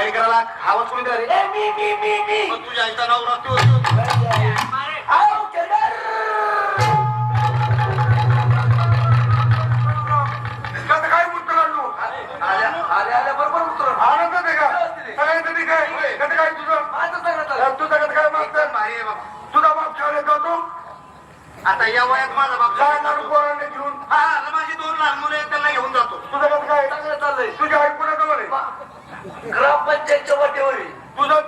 काही करायला आवाज कोणी द्या रे मी तुझ्या आईचा नाव राहतो काय उतरलो आल्या बरोबर उतरलो आनंद आहे का सगळ्यांसाठी काय कधी काय तुझं काय मागतं तुझा बाप शाळेत जातो आता या वयात माझा बाप लहान पोरांना घेऊन माझी 2 लहान मुलं आहेत त्यांना घेऊन जातो तुझं कसं काय चांगलं चाललंय तुझ्या आई कुणाजवळ आहे ग्रामपंचायतच्या वाटेवर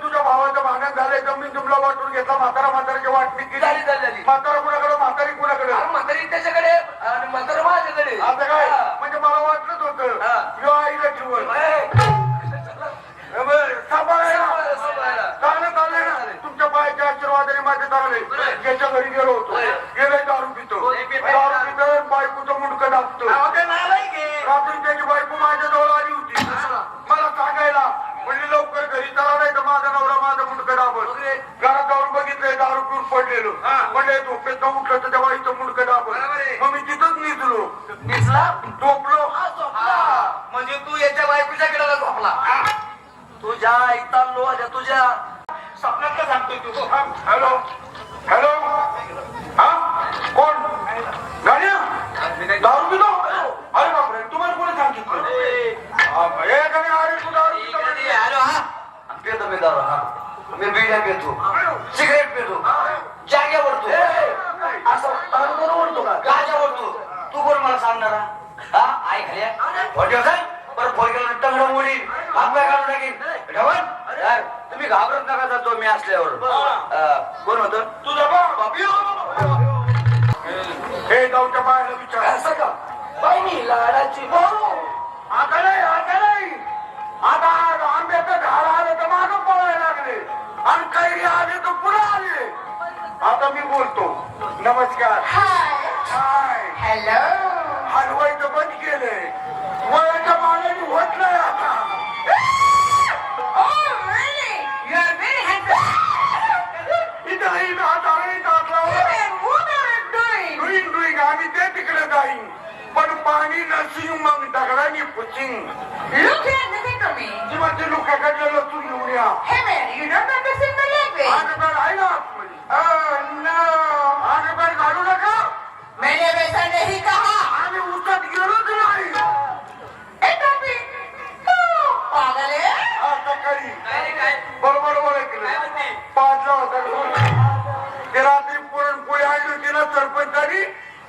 तुझ्या भावाचं भांडण झालंय जमीन तुमला वाटून घेतला म्हाताऱ्याची वाटणी केली म्हातारा कुणाकडे म्हातारी कुणाकडे म्हातारी त्याच्याकडे आणि म्हातारा माझ्याकडे आता काय म्हणजे मला वाटलंच होतं यो आईला जीवन चांगलं चाललंय ना तुमच्या पायाच्या आशीर्वादाने माझे चांगले ज्याच्या घरी गेलो होतो गेले दारू पितो बायकोचं मुंडकं दाबतो रात्री त्याची बायको माझ्याजवळ आली होती मला सांगायला म्हणजे लवकर घरी चला नाही तर माझा नवरा माझा मुंडकं दाबल घरात जाऊन बघितलंय दारू पिऊन पडलेलो म्हणजे झोपेत उठलं तर त्या बाईचं मुंडकं दाबल मग मी तिथंच निजलो झोपलो म्हणजे तू याच्या बायकोच्या गिडाला झोपला तुझ्या ऐकता तुझ्या स्वप्नात का सांगतोय तू हॅलो हॅलो हा कोण गाड्या दारू पितो अरे बापरे तुम्हाला कोणी सांगितलं पेतो मी दारू मी बिड्या पेतो सिगरेट पेतो जाग्या ओढतो असं दारू ओढतो का गाजा ओढतो तू कोण मला सांगणारा हा आई खाल्या परत फोन केला टंगडं मोडीन हात पाय काढून टाकीन तुम्ही घाबरत नका जातो मी असल्यावर कोण होत तुझा बाप हे जाऊच्या पायाला विचार असं का बाई लाडाची आता नाही आता आंब्याचं झाड आलं तर मागं पळायला लागले आणि काही आले तर पुढे आले आता मी बोलतो नमस्कार हाय हॅलो हलवायचं बंद केलंय वयाच्या मानाने होत नाही आता इथं आता डुईंग आम्ही ते तिकडे जाईन पण पाणी नसिंग मग दगडानी पुचिंग ती म्हणजे लोकांकडे लसूण घेऊन या आगबर घालू नका मैंने वैसा नहीं कहा आम्ही उसत गेलोच नाही पागल है सकाळी बरोबर ओळखलं 5 होता ते रात्री पुरणपोळी आणली होती ना सरपंचानी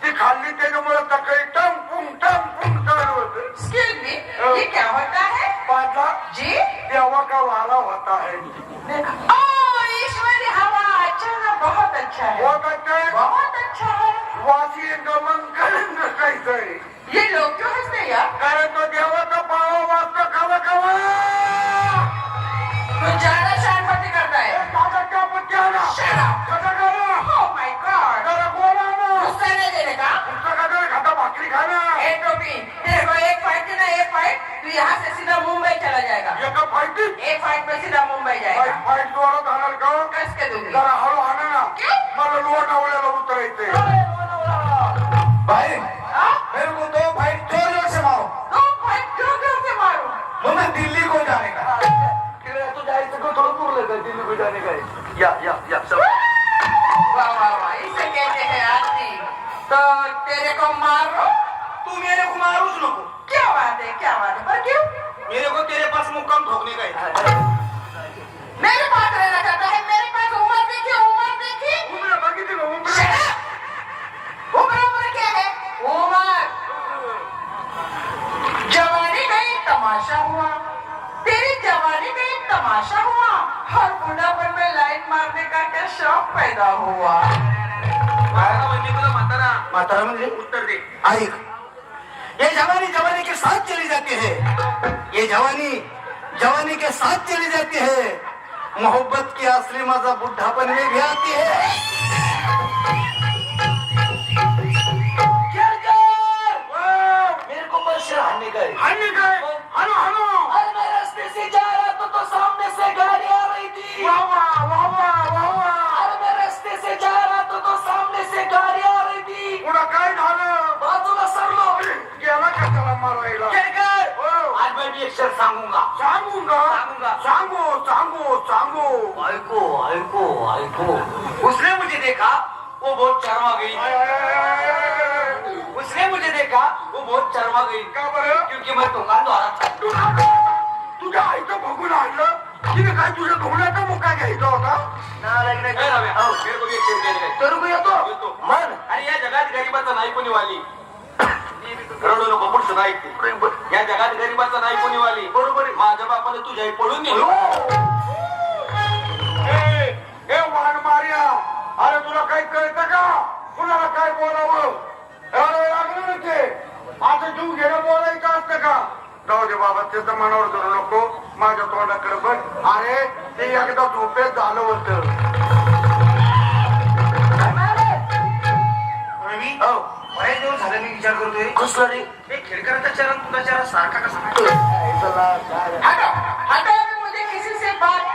ती खाल्ली त्याच्यामुळे सकाळी टमपुंग चालू होत Excuse me, ये क्या होता है 5 जी देवा का वारा होता है ओह ईश्वरी हवा अच्छा है बहुत अच्छा है बहुत अच्छा है वासी गमन करून नसायचंय ये लोग क्यों हंसते यार कारण तो देवाचा पावा वाचतो खावा तू ज्यादा शरारती करता है का पत्त्याला Oh my God जरा बोला ना गुस्सा नहीं देने का पुस्तकाकडे खाता भाकरी खाना ए टोपी तेरे को एक फाइट देना एक फाइट तू यहाँ से सीधा मुंबई चला जाएगा एका फाईटीत एक फाइट में सीधा मुंबई जाएगा फाईट जोरात हाणाल का कस के दूंगी जरा हळू हाणा ना क्यों? मला लोणावळ्याला उतरायचंय भाई हाँ? मेरे को 2 फाइट जोर से मारो दो फाइट जोर से मारूं मुझे दिल्ली को जाने का तू जायचं को थोडं दूर लगा दिल्ली को जाने का या सब वाह वाह वाह इसे कहते हैं आदमी तो तेरे को मारो तू मेरे को मारूच नको क्या बात है पर क्यों मेरे को तेरे पास मुक्काम ठोकने का है मेरे पास रहना चाहता है मेरे पास उम्र देखी उमरा बघितली का उमरा उम्र क्या है उम्र जवानी का एक तमाशा हुआ तेरी जवानी का एक तमाशा हुआ और बुढ़ापन में लाइन मारने का क्या शौक पैदा हुआ म्हणजे तुला म्हातारा म्हणजे उत्तर दे ऐक ये जवानी के साथ चली जाती है ये जवानी के साथ चली जाती है मोहब्बत की असली मजा बुढ़ापन में भी आती है मेरे को बर्शर हारने का है हॅलो अरे मैं रास्ते से जा रहा था तो सामने से गाड़ी आ रही थी अरे मैं रास्ते से जा रहा था तो सामने से गाड़ी आ रही थी पुढं काय झालं बाजूला सरलो गेला कशाला मारायला केळकर, आज बैठिए एक शब्द सांगूंगा सांगूंगा सांगूंगा सांगो सांगो सांगो ऐको ऐको ऐको उसने मुझे देखा वो बहुत शर्मा गई आय, आय, आय, आय. उसने मुझे देखा वो बहुत शर्मा गई का बरं क्योंकि मैं दुकानद्वारा था तुझ्या आईचं बघून आणलं तिने काय तुझ्या धोण्याचा मुका घ्यायचा होता करू येतो मन आणि या जगात गरिबाचा नाही कोणी वाली रडू नको पुढचं नाही ते. या जगात गरिबाचा नाही कोणी वाली बरोबर आहे. माझ्या बापाने तुझ्या आई पळून नेली हे वाण मार्या अरे तुला काही कळतं का कुणाला काय बोलावं अरे लागलं ना ते आता जीव घेणं बोलायचं असतं का जाऊ दे बाबा त्याचं मनावर धरू नको माझ्या तोंडाकडे बघ अरे ते एकदा झोपेत झालं होतं रवी बरेच दिवस झाले मी विचार करतोय कसलं रे हे खेडकरांचा चरण तुझा चरण सारखा कसा हटो हटो अभी मुझे किसी से बात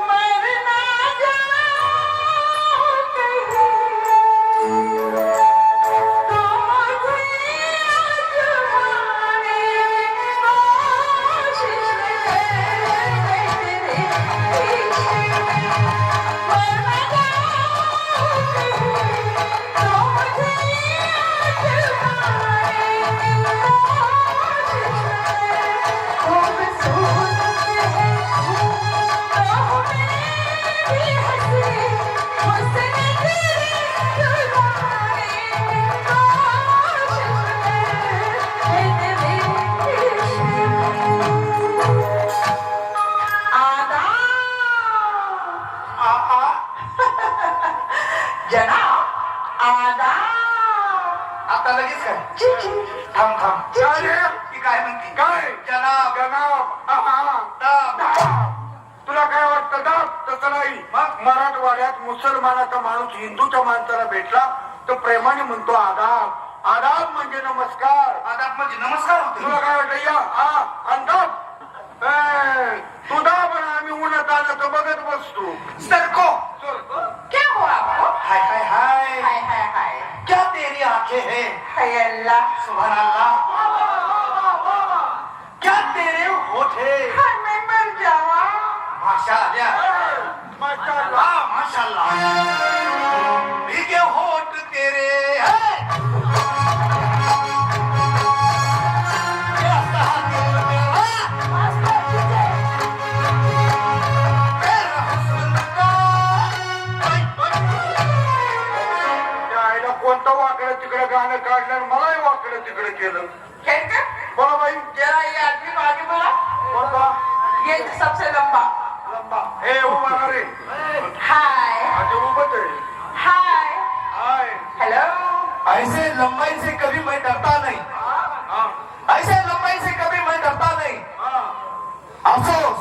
मरना जाओ कहीं तो मुझे आजमाने कोशिश करे मरना जाओ कहीं तो मुझे आता लगेच काय थांब थांब काय रे? ती काय म्हणते काय जनाब जनाब तुला काय वाटतं दाब तसं नाही मग? मराठवाड्यात मुसलमानाचा माणूस हिंदूच्या माणसाला भेटला तर प्रेमाने म्हणतो आदाब आदाब म्हणजे नमस्कार आदाब म्हणजे नमस्कार होते तुला काय वाटतं या अंदाब तू दाब आणि आम्ही उन्हात आलं तर बघत बसतो सरको क्या हुआ आपको हाय हाय हाय हाय हाय हाय क्या तेरी आंखें हैं हाय अल्लाह सुभान अल्लाह क्या तेरे होठ है हाय मैं मर जावा माशाअल्लाह माशाअल्लाह. हाँ माशाअल्लाह भीगे होठ तेरे हैं क्या दिल मेरा मेरा हुस्न का त्या आईला कोणतं वाकडं तिकडे गाणं काढलं आणि मलाही वाकडं तिकडे केलं खेलकर बोला बाई जरा ये आदमी को आगे बोला कोणता ये जो सबसे लंबा लंबा हे उभा ना रे हाय आधी उभत आहे हाय हाय हेलो ऐसे लंबाई से कभी मैं डरता नहीं हा ऐसे लंबाई से कभी मैं डरता नहीं हा अफसोस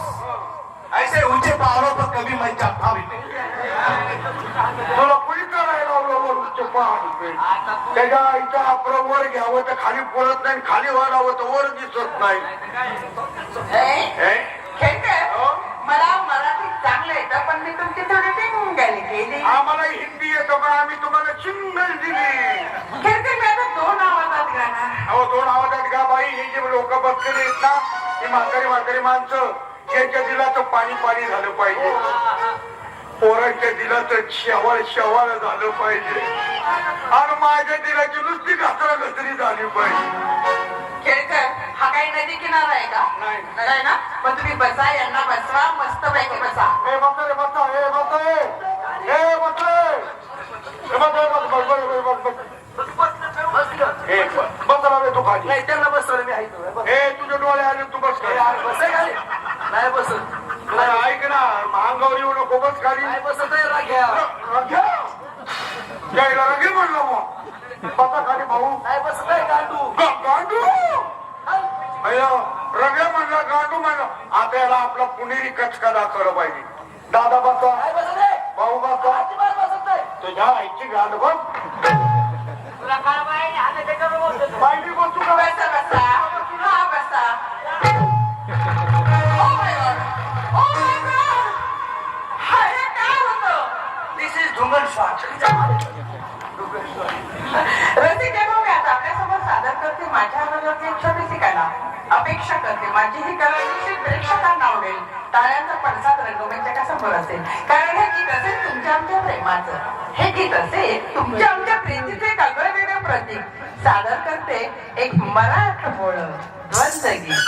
ऐसे ऊंचे पहाड़ों पर कभी मैं चढ़ता भी नहीं तुला कुणी करायला लावलं वर उच्च पहाड पे त्याच्या आईचं आपलं वर घ्यावं तर खाली पळत नाही खाली वाढावं तर वर दिसत नाही हे? खेळकर मला मराठी चांगलं येतं पण मी तुमची थोडी टिंगल केली आम्हाला हिंदी येतं पण आम्ही तुम्हाला चिंगल दिली खेळकर मी आता 2 आवाजात गाणार अहो 2 आवाजात गा बाई हे जे लोक बसलेले आहेत ना ही म्हातारी माणसं यांच्या दिलाचं पाणी पाणी झालं पाहिजे पोरांच्या दिलाचं शेवाळ झालं पाहिजे आणि माझ्या दिलाची नुसती घसरी झाली पाहिजे खेळकर हा काही नदी किनारा आहे का नाही. नाही ना पण तुम्ही बसा यांना बसवा मस्त पैकी बसा हे बसा रे बसा हे बसा हे बसा हे बसा हे बसा रे तू खाली नाही त्यांना बसवलं मी ऐकतो हे तुझे डोळे आले तू बस खाली बसे खाली नाही बसत अरे ऐक ना अंगावर येऊ नको बस खाली नाही बसत आहे राख्या घ्यायला रगे म्हणलं मग बसा खाली भाऊ नाही बसत आहे गांडू गांडू रगे म्हणलं गांडू म्हणलं आता याला आपला पुणेरी कचका दाखवलं पाहिजे दादा बसा नाही बसत आहे भाऊ बसा अजिबात बसत नाही तुझ्या आईची गांड बघ तुला काय बाई आता ते करून बोलतो माहिती बसू का बसा बसा हा बसा Oh my God! Oh my God! अरे काय होतं रसिकेनो, मी आता आपल्यासमोर सादर करते माझ्या आवाजाची एक छोटीशी कला. अपेक्षा करते माझी ही कला निश्चित प्रेक्षकांना आवडेल. टाळ्यांचा पडसाद रंगमंचाच्या समोर असेल, कारण हे गीत असेल तुमच्या आमच्या प्रेमाचं. हे गीत असेल तुमच्या आमच्या प्रीतीचे एक आगळं वेगळं प्रतीक. सादर करते एक मराठमोळं द्वंद्व गीत.